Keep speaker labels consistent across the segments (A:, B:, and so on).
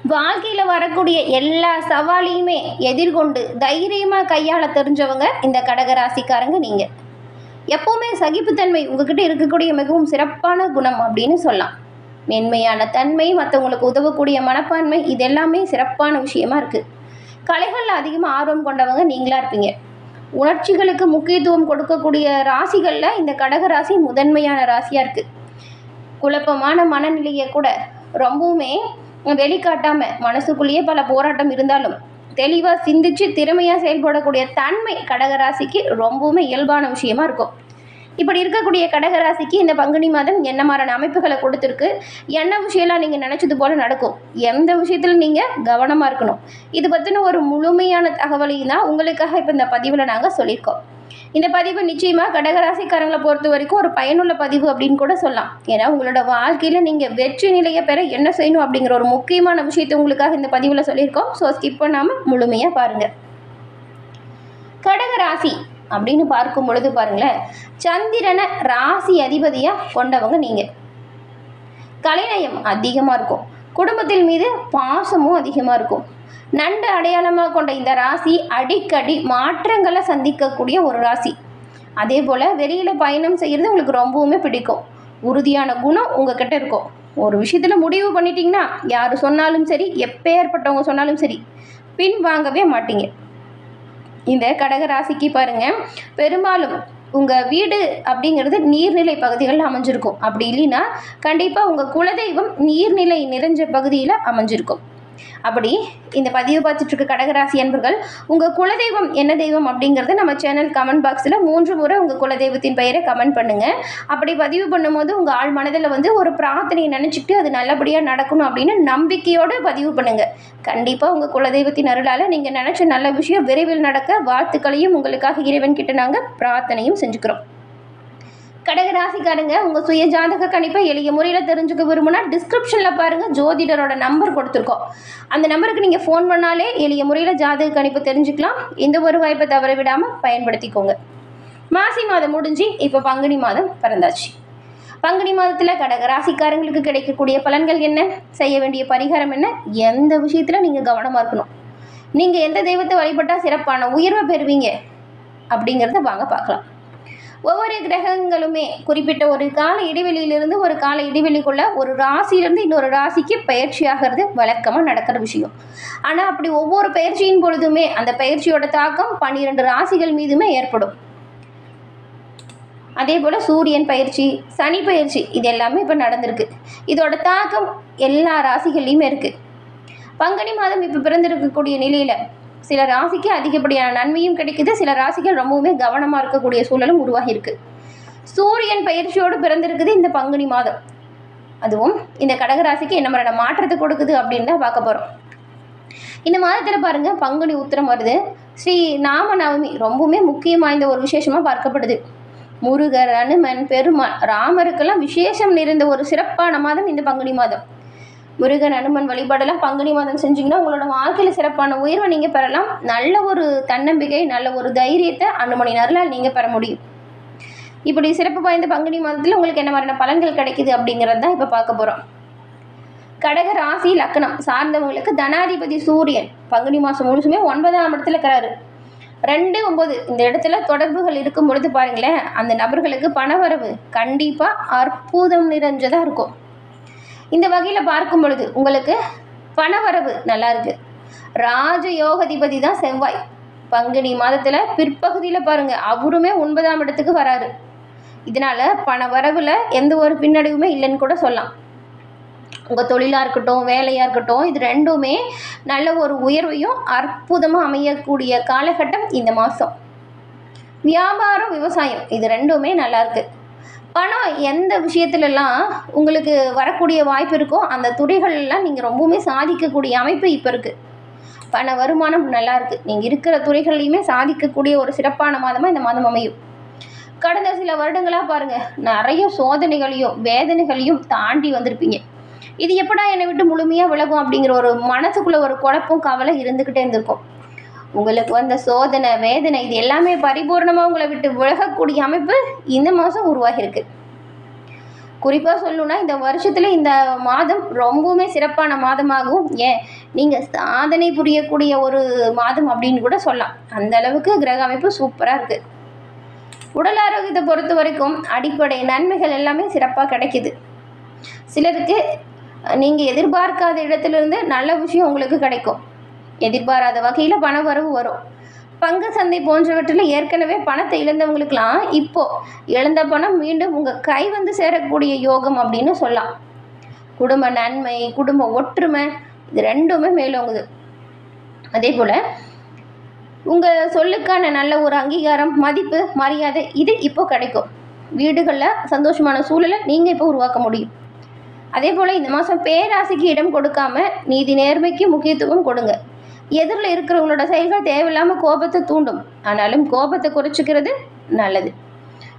A: வாழ்க்கையில் வரக்கூடிய எல்லா சவாலையுமே எதிர்கொண்டு தைரியமாக கையாள தெரிஞ்சவங்க இந்த கடகராசிக்காரங்க. நீங்கள் எப்போவுமே சகிப்புத்தன்மை உங்ககிட்ட இருக்கக்கூடிய மிகவும் சிறப்பான குணம் அப்படின்னு சொல்லலாம். மென்மையான தன்மை, மற்றவங்களுக்கு உதவக்கூடிய மனப்பான்மை, இது எல்லாமே சிறப்பான விஷயமா இருக்குது. கலைகளில் அதிகமாக ஆர்வம் கொண்டவங்க நீங்களாக இருப்பீங்க. உணர்ச்சிகளுக்கு முக்கியத்துவம் கொடுக்கக்கூடிய ராசிகளில் இந்த கடகராசி முதன்மையான ராசியாக இருக்குது. குழப்பமான மனநிலையை கூட ரொம்பவுமே வெளிக்காட்டாமல் மனசுக்குள்ளேயே பல போராட்டம் இருந்தாலும் தெளிவாக சிந்திச்சு திறமையாக செயல்படக்கூடிய தன்மை கடகராசிக்கு ரொம்பவுமே இயல்பான விஷயமா இருக்கும். இப்படி இருக்கக்கூடிய கடகராசிக்கு இந்த பங்குனி மாதம் என்ன மாதிரியான அமைப்புகளை கொடுத்துருக்கு, என்ன விஷயம்லாம் நீங்கள் நினச்சது போல் நடக்கும், எந்த விஷயத்தில் நீங்கள் கவனமாக இருக்கணும், இது பற்றின ஒரு முழுமையான தகவலையும் தான் உங்களுக்காக இப்போ இந்த பதிவில் நாங்கள் சொல்லியிருக்கோம். இந்த பதிவு நிச்சயமாக கடகராசிக்காரங்களை பொறுத்த வரைக்கும் ஒரு பயனுள்ள பதிவு அப்படின்னு கூட சொல்லலாம். ஏன்னா உங்களோட வாழ்க்கையில் நீங்கள் வெற்றி நிலையை பெற என்ன செய்யணும் அப்படிங்கிற ஒரு முக்கியமான விஷயத்தை உங்களுக்காக இந்த பதிவில் சொல்லியிருக்கோம். ஸோ ஸ்கிப் பண்ணாமல் முழுமையாக பாருங்கள். கடகராசி அப்படின்னு பார்க்கும் பொழுது பாருங்களேன், சந்திரனை ராசி அதிபதியாக கொண்டவங்க நீங்கள். கலைநயம் அதிகமாக இருக்கும், குடும்பத்தின் மீது பாசமும் அதிகமாக இருக்கும். நண்டு அடையாளமாக கொண்ட இந்த ராசி அடிக்கடி மாற்றங்களை சந்திக்கக்கூடிய ஒரு ராசி. அதே போல் வெளியில் பயணம் செய்கிறது உங்களுக்கு ரொம்பவுமே பிடிக்கும். உறுதியான குணம் உங்ககிட்ட இருக்கும். ஒரு விஷயத்தில் முடிவு பண்ணிட்டீங்கன்னா யார் சொன்னாலும் சரி, எப்பேற்பட்டவங்க சொன்னாலும் சரி, பின் வாங்கவே மாட்டீங்க. இந்த கடகராசிக்கு பாருங்கள், பெரும்பாலும் உங்கள் வீடு அப்படிங்கிறது நீர்நிலை பகுதிகளில் அமைஞ்சிருக்கும். அப்படி இல்லைன்னா கண்டிப்பாக உங்கள் குலதெய்வம் நீர்நிலை நிறைஞ்ச பகுதியில் அமைஞ்சிருக்கும். அப்படி இந்த பதிவு பார்த்துட்ருக்க கடகராசி அன்பர்கள், உங்கள் குலதெய்வம் என்ன தெய்வம் அப்படிங்கிறத நம்ம சேனல் கமெண்ட் பாக்ஸில் 3 முறை உங்கள் குலதெய்வத்தின் பெயரை கமெண்ட் பண்ணுங்கள். அப்படி பதிவு பண்ணும்போது உங்கள் ஆள் மனதில் ஒரு பிரார்த்தனையை நினச்சிக்கிட்டு அது நல்லபடியாக நடக்கணும் அப்படின்னு நம்பிக்கையோடு பதிவு பண்ணுங்கள். கண்டிப்பாக உங்கள் குலதெய்வத்தின் அருளால் நீங்கள் நினச்ச நல்ல விஷயம் விரைவில் நடக்க வாழ்த்துக்களையும் உங்களுக்காக இறைவன்கிட்ட நாங்கள் பிரார்த்தனையும் செஞ்சுக்கிறோம். கடகராசிக்காரங்க, உங்கள் சுய ஜாதக கணிப்பை எளிய முறையில் தெரிஞ்சுக்க விரும்புனா டிஸ்கிரிப்ஷனில் பாருங்கள், ஜோதிடரோட நம்பர் கொடுத்துருக்கோம். அந்த நம்பருக்கு நீங்கள் ஃபோன் பண்ணாலே எளிய முறையில் ஜாதக கணிப்பு தெரிஞ்சுக்கலாம். இந்த ஒரு வாய்ப்பை தவற விடாமல் பயன்படுத்திக்கோங்க. மாசி மாதம் முடிஞ்சு இப்போ பங்குனி மாதம் பிறந்தாச்சு. பங்குனி மாதத்தில் கடகராசிக்காரங்களுக்கு கிடைக்கக்கூடிய பலன்கள் என்ன, செய்ய வேண்டிய பரிகாரம் என்ன, எந்த விஷயத்தில் நீங்கள் கவனமாக இருக்கணும், நீங்கள் எந்த தெய்வத்தை வழிபட்டால் சிறப்பான உயர்வை பெறுவீங்க அப்படிங்கிறத வாங்க பார்க்கலாம். ஒவ்வொரு கிரகங்களுமே குறிப்பிட்ட ஒரு கால இடைவெளியிலிருந்து ஒரு கால இடைவெளிக்குள்ள ஒரு ராசியிலிருந்து இன்னொரு ராசிக்கு பயிற்சி ஆகிறது வழக்கமாக நடக்கிற விஷயம். ஆனால் அப்படி ஒவ்வொரு பயிற்சியின் பொழுதுமே அந்த பயிற்சியோட தாக்கம் 12 ராசிகள் மீதுமே ஏற்படும். அதே போல் சூரியன் பயிற்சி, சனி பயிற்சி, இது எல்லாமே இப்போ நடந்திருக்கு. இதோட தாக்கம் எல்லா ராசிகள்லையுமே இருக்குது. பங்குனி மாதம் இப்போ பிறந்திருக்கக்கூடிய நிலையில் சில ராசிக்கு அதிகப்படியான நன்மையும் கிடைக்குது, சில ராசிகள் ரொம்பவுமே கவனமாக இருக்கக்கூடிய சூழலும் உருவாகி இருக்கு. சூரியன் பயிற்சியோடு பிறந்திருக்குது இந்த பங்குனி மாதம். அதுவும் இந்த கடகராசிக்கு என்ன மாதிரியான மாற்றத்தை கொடுக்குது அப்படின்னு தான் பார்க்க போகிறோம். இந்த மாதத்தில் பாருங்கள், பங்குனி உத்திரம் வருது. ஸ்ரீ நாம நவமி ரொம்பவுமே முக்கியம் வாய்ந்த ஒரு விசேஷமாக பார்க்கப்படுது. முருகர், அனுமன், பெருமாள், ராமருக்கெல்லாம் விசேஷம் நிறைந்த ஒரு சிறப்பான மாதம் இந்த பங்குனி மாதம். முருகன், அனுமன் வழிபாடெல்லாம் பங்குனி மாதம் செஞ்சிங்கன்னா உங்களோட வாழ்க்கையில் சிறப்பான உயர்வை நீங்கள் பெறலாம். நல்ல ஒரு தன்னம்பிக்கை, நல்ல ஒரு தைரியத்தை அனுமனின் அருளால் நீங்கள் பெற முடியும். இப்படி சிறப்பு வாய்ந்த பங்குனி மாதத்தில் உங்களுக்கு என்ன மாதிரியான பலன்கள் கிடைக்குது அப்படிங்கிறது தான் இப்போ பார்க்க போகிறோம். கடக ராசி லக்னம் சார்ந்தவங்களுக்கு தனாதிபதி சூரியன் பங்குனி மாதம் முழுசுமே 9ஆம் இடத்துல இருக்கிறாரு. 2, 9 இந்த இடத்துல தொடர்புகள் இருக்கும் பொழுது பாருங்களேன், அந்த நபர்களுக்கு பணவரவு கண்டிப்பாக அற்புதம் நிறைஞ்சதாக இருக்கும். இந்த வகையில் பார்க்கும் பொழுது உங்களுக்கு பணவரவு நல்லா இருக்குது. ராஜயோகாதிபதி தான் செவ்வாய். பங்குனி மாதத்தில் பிற்பகுதியில் பாருங்கள், அவருமே 9ஆம் இடத்துக்கு வராரு. இதனால் பணவரவில் எந்த ஒரு பின்னடைவுமே இல்லைன்னு கூட சொல்லலாம். உங்கள் தொழிலாக இருக்கட்டும், வேலையாக இருக்கட்டும், இது ரெண்டுமே நல்ல ஒரு உயர்வையும் அற்புதமாக அமையக்கூடிய காலகட்டம் இந்த மாதம். வியாபாரம், விவசாயம், இது ரெண்டுமே நல்லாயிருக்கு. பணம் எந்த விஷயத்துலலாம் உங்களுக்கு வரக்கூடிய வாய்ப்பு இருக்கோ அந்த துறைகள்லாம் நீங்கள் ரொம்பவுமே சாதிக்கக்கூடிய அமைப்பு இப்போ இருக்குது. பண வருமானம் நல்லா இருக்குது. நீங்கள் இருக்கிற துறைகள்லையுமே சாதிக்கக்கூடிய ஒரு சிறப்பான மாதமாக இந்த மாதம் அமையும். கடந்த சில வருடங்களாக பாருங்கள், நிறைய சோதனைகளையும் வேதனைகளையும் தாண்டி வந்திருப்பீங்க. இது எப்படா என்னை விட்டு முழுமையாக விலகும் அப்படிங்கிற ஒரு மனசுக்குள்ளே ஒரு குழப்பம், கவலை இருந்துக்கிட்டே இருந்திருக்கும். உங்களுக்கு வந்த சோதனை, வேதனை, இது எல்லாமே பரிபூர்ணமாக உங்களை விட்டு விலகக்கூடிய அமைப்பு இந்த மாதம் உருவாகியிருக்கு. குறிப்பாக சொல்லணுன்னா இந்த வருஷத்தில் இந்த மாதம் ரொம்பவுமே சிறப்பான மாதமாகவும், ஏன் நீங்கள் சாதனை புரியக்கூடிய ஒரு மாதம் அப்படின்னு கூட சொல்லலாம். அந்த அளவுக்கு கிரக அமைப்பு சூப்பராக இருக்குது. உடல் ஆரோக்கியத்தை பொறுத்த வரைக்கும் அடிப்படை நன்மைகள் எல்லாமே சிறப்பாக கிடைக்கிது. சிலருக்கு நீங்கள் எதிர்பார்க்காத இடத்துலேருந்து நல்ல விஷயம் உங்களுக்கு கிடைக்கும். எதிர்பாராத வகையில் பண வரவு வரும். பங்கு சந்தை போன்றவற்றில் ஏற்கனவே பணத்தை இழந்தவங்களுக்கெல்லாம் இப்போது இழந்த பணம் மீண்டும் உங்கள் கை வந்து சேரக்கூடிய யோகம் அப்படின்னு சொல்லலாம். குடும்ப நன்மை, குடும்ப ஒற்றுமை, இது ரெண்டுமே மேலோங்குது. அதே போல் உங்கள் சொல்லுக்கான நல்ல ஒரு அங்கீகாரம், மதிப்பு, மரியாதை இது இப்போ கிடைக்கும். வீடுகளில் சந்தோஷமான சூழலை நீங்கள் இப்போ உருவாக்க முடியும். அதே போல் இந்த மாதம் பேராசைக்கு இடம் கொடுக்காம நீதி நேர்மைக்கு முக்கியத்துவம் கொடுங்க. எதிரில் இருக்கிறவங்களோட செயல்கள் தேவையில்லாமல் கோபத்தை தூண்டும். ஆனாலும் கோபத்தை குறைச்சிக்கிறது நல்லது.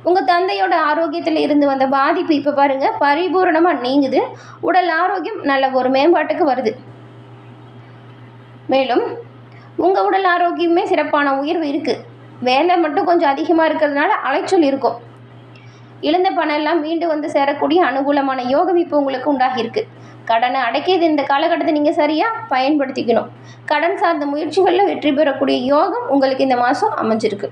A: உங்கள் தந்தையோட ஆரோக்கியத்தில் இருந்து வந்த பாதிப்பு இப்போ பாருங்கள் பரிபூரணமாக நீங்குது. உடல் ஆரோக்கியம் நல்ல ஒரு மேம்பாட்டுக்கு வருது. மேலும் உங்கள் உடல் ஆரோக்கியமே சிறப்பான உயர்வு இருக்குது. வேலை மட்டும் கொஞ்சம் அதிகமாக இருக்கிறதுனால அலைச்சல் இருக்கும். இழந்த பணம் எல்லாம் மீண்டு வந்து சேரக்கூடிய அனுகூலமான யோகம் இப்போ உங்களுக்கு உண்டாகியிருக்கு. கடனை அடைக்கிது இந்த காலகட்டத்தை நீங்கள் சரியாக பயன்படுத்திக்கணும். கடன் சார்ந்த முயற்சிகளில் வெற்றி பெறக்கூடிய யோகம் உங்களுக்கு இந்த மாதம் அமைஞ்சிருக்கு.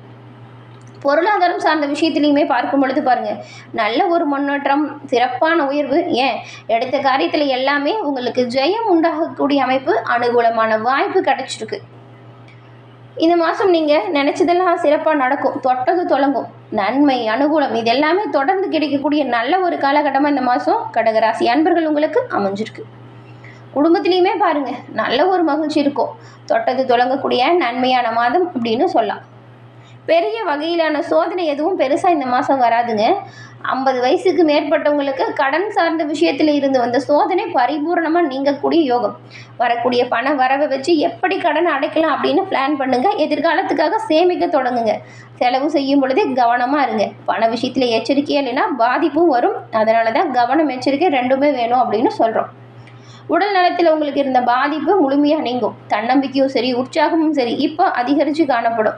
A: பொருளாதாரம் சார்ந்த விஷயத்துலையுமே பார்க்கும் பொழுது பாருங்கள் நல்ல ஒரு முன்னேற்றம், சிறப்பான உயர்வு, ஏன் எடுத்த காரியத்தில் எல்லாமே உங்களுக்கு ஜெயம் உண்டாகக்கூடிய அமைப்பு, அனுகூலமான வாய்ப்பு கிடைச்சிருக்கு. இந்த மாதம் நீங்கள் நினச்சதெல்லாம் சிறப்பாக நடக்கும். தொட்டது தொடங்கும். நன்மை, அனுகூலம் இது எல்லாமே தொடர்ந்து கிடைக்கக்கூடிய நல்ல ஒரு காலகட்டமாக இந்த மாதம் கடகராசி அன்பர்கள் உங்களுக்கு அமைஞ்சிருக்கு. குடும்பத்துலேயுமே பாருங்கள் நல்ல ஒரு மகிழ்ச்சி இருக்கும். தொட்டது தொடங்கக்கூடிய நன்மையான மாதம் அப்படின்னு சொல்லலாம். பெரிய வகையிலான சோதனை எதுவும் பெருசாக இந்த மாதம் வராதுங்க. 50 வயசுக்கு மேற்பட்டவங்களுக்கு கடன் சார்ந்த விஷயத்தில் இருந்து வந்த சோதனை பரிபூர்ணமாக நீங்கக்கூடிய யோகம். வரக்கூடிய பண வரவை வச்சு எப்படி கடனை அடைக்கலாம் அப்படின்னு பிளான் பண்ணுங்கள். எதிர்காலத்துக்காக சேமிக்க தொடங்குங்க. செலவு செய்யும் பொழுதே கவனமாக இருங்க. பண விஷயத்தில் எச்சரிக்கையாக இல்லைன்னா பாதிப்பும் வரும். அதனால தான் கவனம், எச்சரிக்கை ரெண்டுமே வேணும் அப்படின்னு சொல்கிறோம். உடல் நலத்தில் உங்களுக்கு இருந்த பாதிப்பு முழுமையாக நீங்கும். தன்னம்பிக்கையும் சரி, உற்சாகமும் சரி இப்போ அதிகரித்து காணப்படும்.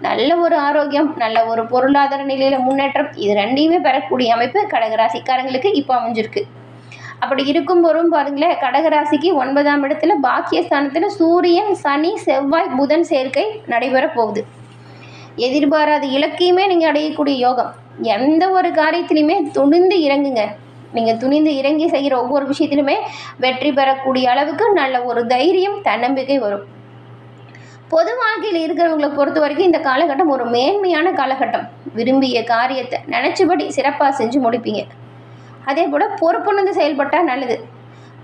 A: நல்ல ஒரு ஆரோக்கியம், நல்ல ஒரு பொருளாதார நிலையில் முன்னேற்றம், இது ரெண்டையுமே பெறக்கூடிய அமைப்பு கடகராசிக்காரங்களுக்கு இப்போ அமைஞ்சிருக்கு. அப்படி இருக்கும் போதும் பாருங்களேன், கடகராசிக்கு 9ஆம் இடத்துல பாக்கியஸ்தானத்தில் சூரியன், சனி, செவ்வாய், புதன் சேர்க்கை நடைபெற போகுது. எதிர்பாராத இலக்கையுமே நீங்கள் அடையக்கூடிய யோகம். எந்த ஒரு காரியத்திலையுமே துணிந்து இறங்குங்க. நீங்கள் துணிந்து இறங்கி செய்கிற ஒவ்வொரு விஷயத்திலுமே வெற்றி பெறக்கூடிய அளவுக்கு நல்ல ஒரு தைரியம், தன்னம்பிக்கை வரும். பொது வாழ்க்கையில் இருக்கிறவங்களை பொறுத்த வரைக்கும் இந்த காலகட்டம் ஒரு மேன்மையான காலகட்டம். விரும்பிய காரியத்தை நினச்சபடி சிறப்பாக செஞ்சு முடிப்பீங்க. அதே போல் பொறுப்புணர்ந்து செயல்பட்டால் நல்லது.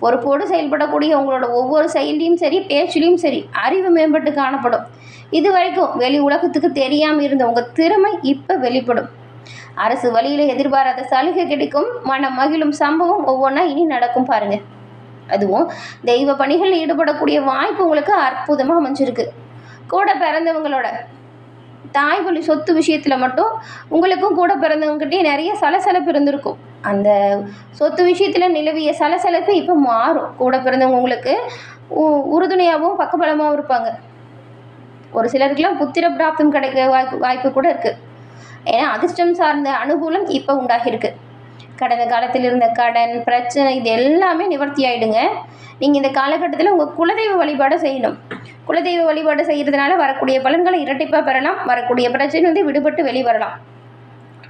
A: பொறுப்போடு செயல்படக்கூடிய உங்களோட ஒவ்வொரு செயலையும் சரி, பேச்சிலையும் சரி அறிவு மேம்பட்டு காணப்படும். இது வரைக்கும் வெளி உலகத்துக்கு தெரியாமல் இருந்த உங்கள் திறமை இப்போ வெளிப்படும். அரசு வழியில் எதிர்பாராத சலுகை கிடைக்கும். மனம் மகிழும் சம்பவம் ஒவ்வொன்றா இனி நடக்கும் பாருங்கள். அதுவும் தெய்வ பணிகளில் ஈடுபடக்கூடிய வாய்ப்பு உங்களுக்கு அற்புதமாக அமைஞ்சிருக்கு. கூட பிறந்தவங்களோட தாய் வழி சொத்து விஷயத்தில் மட்டும் உங்களுக்கும் கூட பிறந்தவங்ககிட்டயே நிறைய சலசலப்பு இருந்திருக்கும். அந்த சொத்து விஷயத்தில் நிலவிய சலசலப்பு இப்போ மாறும். கூட பிறந்தவங்க உங்களுக்கு உறுதுணையாகவும் பக்கபலமாகவும் இருப்பாங்க. ஒரு சிலருக்கெல்லாம் புத்திர பிராப்தம் கிடைக்க வாய்ப்பு கூட இருக்குது. ஏன்னா அதிர்ஷ்டம் சார்ந்த அனுகூலம் இப்போ உண்டாகிருக்கு. கடந்த காலத்தில் இருந்த கடன் பிரச்சனை இது எல்லாமே நிவர்த்தி ஆகிடுங்க. நீங்கள் இந்த காலகட்டத்தில் உங்கள் குலதெய்வ வழிபாடு செய்யணும். குலதெய்வ வழிபாடு செய்கிறதுனால வரக்கூடிய பலன்களை இரட்டிப்பாக பெறலாம். வரக்கூடிய பிரச்சனை வந்து விடுபட்டு வெளிவரலாம்.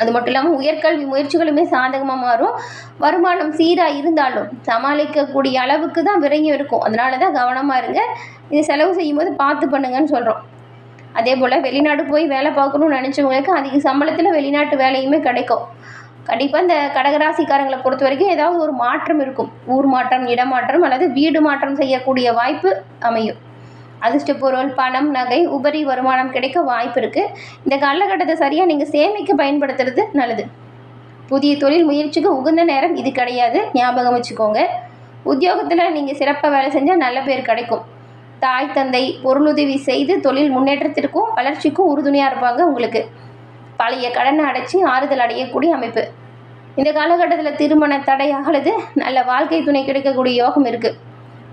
A: அது மட்டும் இல்லாமல் உயர்கல்வி முயற்சிகளுமே சாதகமாக மாறும். வருமானம் சீராக இருந்தாலும் சமாளிக்கக்கூடிய அளவுக்கு தான் விரையும் இருக்கும். அதனால தான் கவனமாக இருங்க. இது செலவு செய்யும்போது பார்த்து பண்ணுங்கன்னு சொல்கிறோம். அதே போல் வெளிநாடு போய் வேலை பார்க்கணும்னு நினச்சவங்களுக்கு அதிக சம்பளத்தில் வெளிநாட்டு வேலையுமே கிடைக்கும். கண்டிப்பாக இந்த கடகராசிக்காரங்களை பொறுத்த வரைக்கும் ஏதாவது ஒரு மாற்றம் இருக்கும். ஊர் மாற்றம், இடமாற்றம் அல்லது வீடு மாற்றம் செய்யக்கூடிய வாய்ப்பு அமையும். அதிர்ஷ்ட பொருள், பணம், நகை, உபரி வருமானம் கிடைக்க வாய்ப்பு இருக்குது. இந்த காலகட்டத்தை சரியாக நீங்கள் சேமிக்க பயன்படுத்துறது நல்லது. புதிய தொழில் முயற்சிக்கு உகந்த நேரம் இது கிடையாது, ஞாபகம் வச்சுக்கோங்க. உத்தியோகத்தில் நீங்கள் சிறப்பாக வேலை செஞ்சால் நல்ல பேர் கிடைக்கும். தாய் தந்தை பொருளுதவி செய்து தொழில் முன்னேற்றத்திற்கும் வளர்ச்சிக்கும் உறுதுணையாக இருப்பாங்க. உங்களுக்கு பழைய கடனை அடைச்சி ஆறுதல் அடையக்கூடிய அமைப்பு. இந்த காலகட்டத்தில் திருமண தடை அகலது. நல்ல வாழ்க்கை துணை கிடைக்கக்கூடிய யோகம் இருக்குது.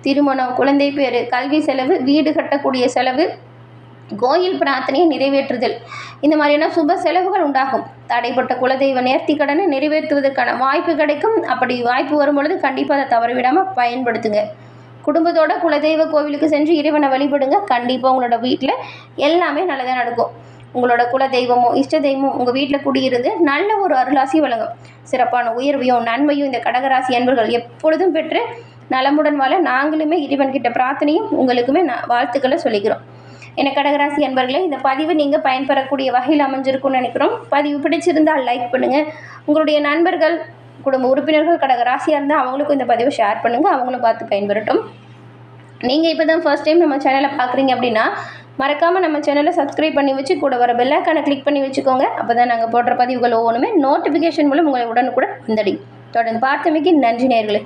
A: திருமணம், குழந்தை பேர், கல்வி செலவு, வீடு கட்டக்கூடிய செலவு, கோயில் பிரார்த்தனையை நிறைவேற்றுதல், இந்த மாதிரியான சுப செலவுகள் உண்டாகும். தடைப்பட்ட குலதெய்வ நேர்த்தி கடனை நிறைவேற்றுவதற்கான வாய்ப்பு கிடைக்கும். அப்படி வாய்ப்பு வரும்பொழுது கண்டிப்பாக அதை தவறவிடாமல் பயன்படுத்துங்க. குடும்பத்தோட குலதெய்வ கோவிலுக்கு சென்று இறைவனை வழிபடுங்க. கண்டிப்பாக உங்களோட வீட்டில் எல்லாமே நல்லதாக நடக்கும். உங்களோட குலதெய்வமோ இஷ்ட தெய்வமோ உங்கள் வீட்டில் குடியிருந்து நல்ல ஒரு அருளாசி வழங்கும். சிறப்பான உயர்வையும் நன்மையும் இந்த கடகராசி அன்பர்கள் எப்பொழுதும் பெற்று நலமுடன் வாழ நாங்களுமே இறைவன்கிட்ட பிரார்த்தனையும் உங்களுக்குமே வாழ்த்துக்களை சொல்லிக்கிறோம். என கடகராசி அன்பர்களே, இந்த பதிவு நீங்கள் பயன்பெறக்கூடிய வகையில் அமைஞ்சிருக்கும்னு நினைக்கிறோம். பதிவு பிடிச்சிருந்தால் லைக் பண்ணுங்கள். உங்களுடைய நண்பர்கள் குடும்ப உறுப்பினர்கள் கடகராசியாக இருந்தால் அவங்களுக்கும் இந்த பதிவை ஷேர் பண்ணுங்கள். அவங்களும் பார்த்து பயன்பெறட்டும். நீங்கள் இப்போ தான் ஃபர்ஸ்ட் டைம் நம்ம சேனலை பார்க்குறீங்க அப்படின்னா மறக்காமல் நம்ம சேனலை சப்ஸ்கிரைப் பண்ணி வச்சு கூட வர பெல் ஐகானை கிளிக் பண்ணி வச்சுக்கோங்க. அப்போ தான் நாங்கள் போடுற பதிவுகள் ஒவ்வொன்றுமே நோட்டிஃபிகேஷன் மூலம் உங்களை உடனுக்குடன் வந்தடையும். தொடர்ந்து பார்த்தமைக்கு நன்றி நேயர்களே.